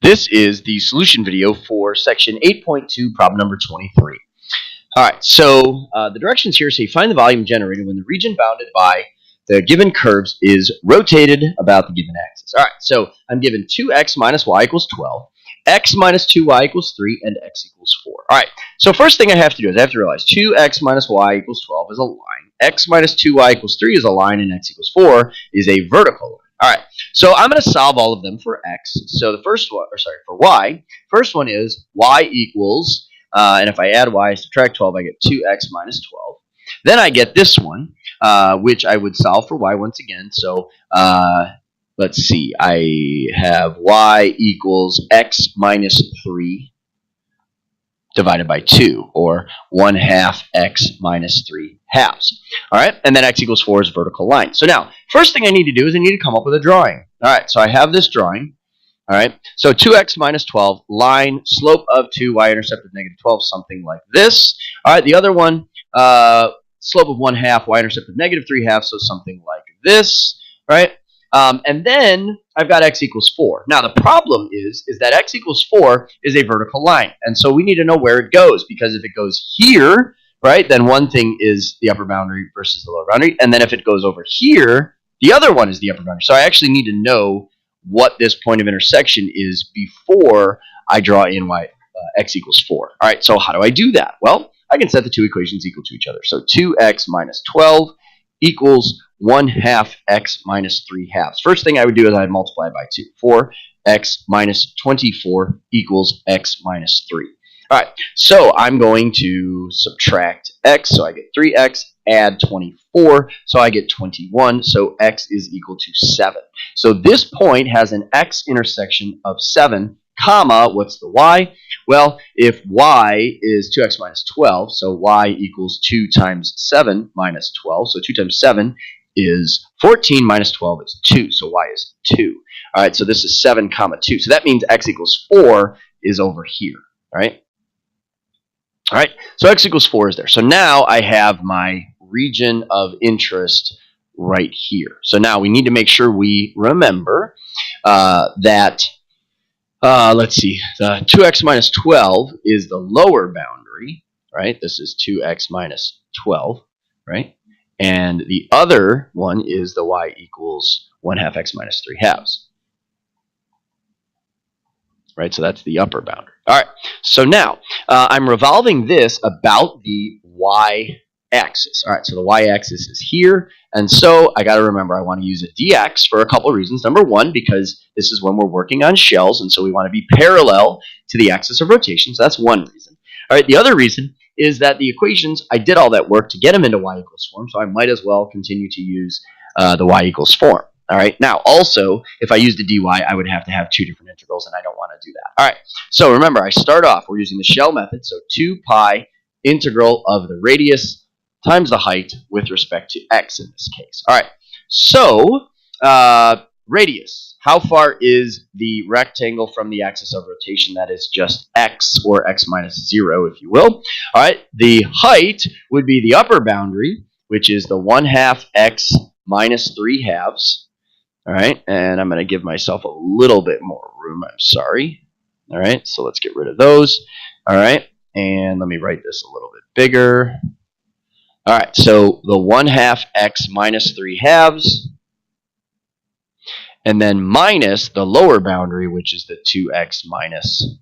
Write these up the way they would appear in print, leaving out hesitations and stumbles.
This is the solution video for section 8.2, problem number 23. All right, so the directions here say find the volume generated when the region bounded by the given curves is rotated about the given axis. All right, so I'm given 2x minus y equals 12, x minus 2y equals 3, and x equals 4. All right, so first thing I have to do is I have to realize 2x minus y equals 12 is a line, x minus 2y equals 3 is a line, and x equals 4 is a vertical line. All right, so I'm going to solve all of them for x. So the first one, for y. First one is y equals, and if I add y, subtract 12, I get 2x minus 12. Then I get this one, which I would solve for y once again. So let's see, I have y equals x minus 3 divided by 2, or 1/2 x minus 3 halves. All right, and then x equals 4 is a vertical line. So now, first thing I need to do is I need to come up with a drawing. All right, so I have this drawing. All right, so 2x minus 12, line, slope of 2, y-intercept of negative 12, something like this. All right, the other one, slope of 1/2, y-intercept of negative 3/2, so something like this. Right? And then I've got x equals 4. Now the problem is that x equals 4 is a vertical line. And so we need to know where it goes, because if it goes here, right, then one thing is the upper boundary versus the lower boundary. And then if it goes over here, the other one is the upper boundary. So I actually need to know what this point of intersection is before I draw in x equals 4. All right, so how do I do that? Well, I can set the two equations equal to each other. So 2x minus 12 equals 1/2 x minus 3/2. First thing I would do is I'd multiply by 2. 4x minus 24 equals x minus 3. All right, so I'm going to subtract x, so I get 3x, add 24, so I get 21, so x is equal to 7. So this point has an x intersection of 7, comma, what's the y? Well, if y is 2x minus 12, so y equals 2 times 7 minus 12, so 2 times 7 is 14 minus 12 is 2, so y is 2. All right, so this is 7 comma 2, so that means x equals 4 is over here, all right? All right, so x equals 4 is there. So now I have my region of interest right here. So now we need to make sure we remember that, let's see, the 2x minus 12 is the lower boundary, right? This is 2x minus 12, right? And the other one is the y equals 1/2 x minus 3/2. Right, so that's the upper boundary. All right, so now I'm revolving this about the y-axis. All right, so the y-axis is here, and so I got to remember I want to use a dx for a couple of reasons. Number one, because this is when we're working on shells, and so we want to be parallel to the axis of rotation, so that's one reason. All right, the other reason is that the equations, I did all that work to get them into y equals form, so I might as well continue to use the y equals form. All right, now also, if I used a dy, I would have to have two different integrals, and I don't want to do that. All right, so remember, I start off, we're using the shell method, so 2 pi integral of the radius times the height with respect to x in this case. All right, so radius, how far is the rectangle from the axis of rotation? That is just x, or x minus 0, if you will. All right, the height would be the upper boundary, which is the 1/2 x minus 3/2. All right, and I'm going to give myself a little bit more room. I'm sorry. All right, so let's get rid of those. All right, and let me write this a little bit bigger. All right, so the 1/2 x minus 3/2, and then minus the lower boundary, which is the 2x minus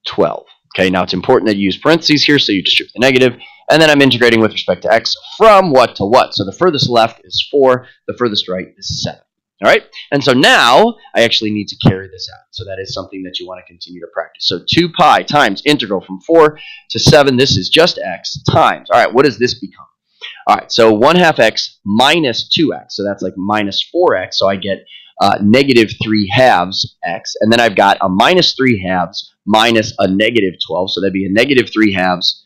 12. Okay, now it's important that you use parentheses here, so you distribute the negative, and then I'm integrating with respect to x from what to what. So the furthest left is 4, the furthest right is 7. All right, and so now I actually need to carry this out. So that is something that you want to continue to practice. So 2 pi times integral from 4 to 7, this is just x, times. All right, what does this become? All right, so 1/2 x minus 2x, so that's like minus 4x, so I get negative 3/2 x, and then I've got a minus 3/2 minus a negative 12, so that'd be a negative 3/2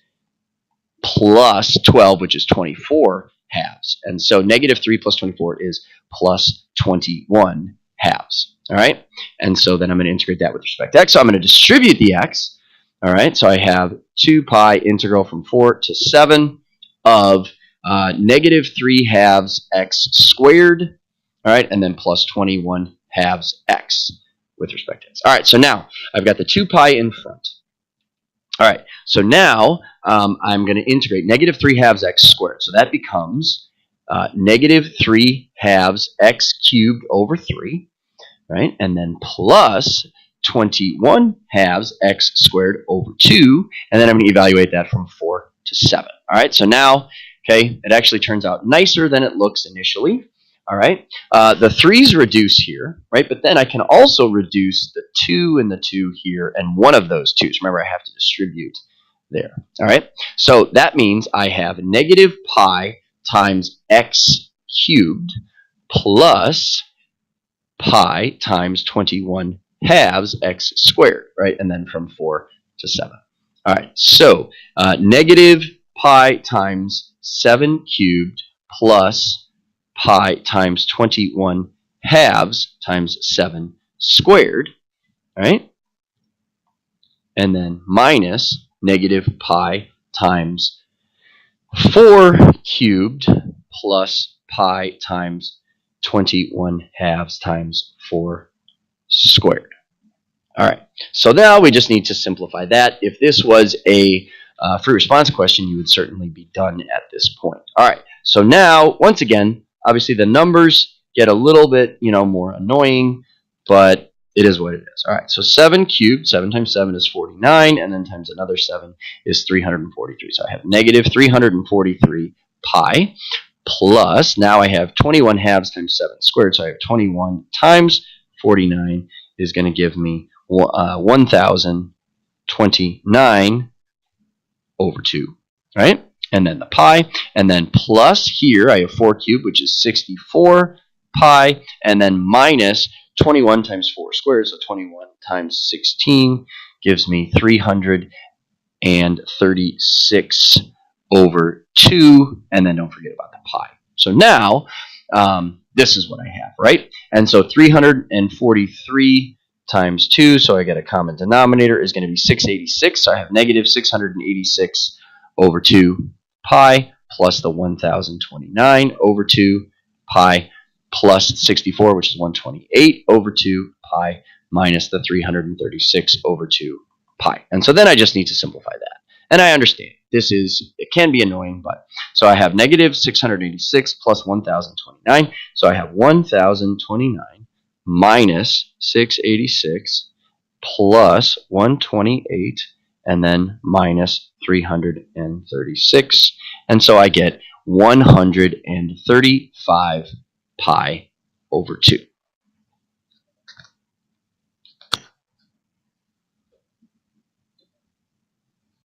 plus 12, which is 24 halves. And so negative 3 plus 24 is plus 21 halves. All right, and so then I'm going to integrate that with respect to x. So I'm going to distribute the x. All right, so I have 2 pi integral from 4 to 7 of negative 3/2 x squared. All right, and then plus 21 halves x, with respect to x. All right, so now I've got the 2 pi in front. All right, so now I'm going to integrate negative 3 halves x squared. So that becomes negative 3 halves x cubed over 3, right? And then plus 21 halves x squared over 2. And then I'm going to evaluate that from 4 to 7. All right, so now, okay, it actually turns out nicer than it looks initially. All right, the 3's reduce here, right? But then I can also reduce the 2 and the 2 here and one of those 2's. Remember, I have to distribute there. All right, so that means I have negative pi times x cubed plus pi times 21 halves x squared, right? And then from 4 to 7. All right, so negative pi times 7 cubed plus pi times 21 halves times 7 squared, right? And then minus negative pi times 4 cubed plus pi times 21 halves times 4 squared. All right, so now we just need to simplify that. If this was a free response question, you would certainly be done at this point. All right, so now, once again, obviously the numbers get a little bit, more annoying, but it is what it is. All right, so 7 cubed, 7 times 7 is 49, and then times another 7 is 343. So I have negative 343 pi plus, now I have 21 halves times 7 squared, so I have 21 times 49 is going to give me 1,029 over 2, right? And then the pi, and then plus here I have 4 cubed, which is 64 pi, and then minus 21 times 4 squared, so 21 times 16 gives me 336 over 2, and then don't forget about the pi. So now, this is what I have, right? And so 343 times 2, so I get a common denominator, is going to be 686. So I have negative 686 over 2 pi plus the 1,029 over 2 pi plus 64, which is 128 over 2 pi minus the 336 over 2 pi. And so then I just need to simplify that. And I understand it can be annoying, but so I have negative 686 plus 1,029. So I have 1,029 minus 686 plus 128 and then minus 336. And so I get 135 pi over 2.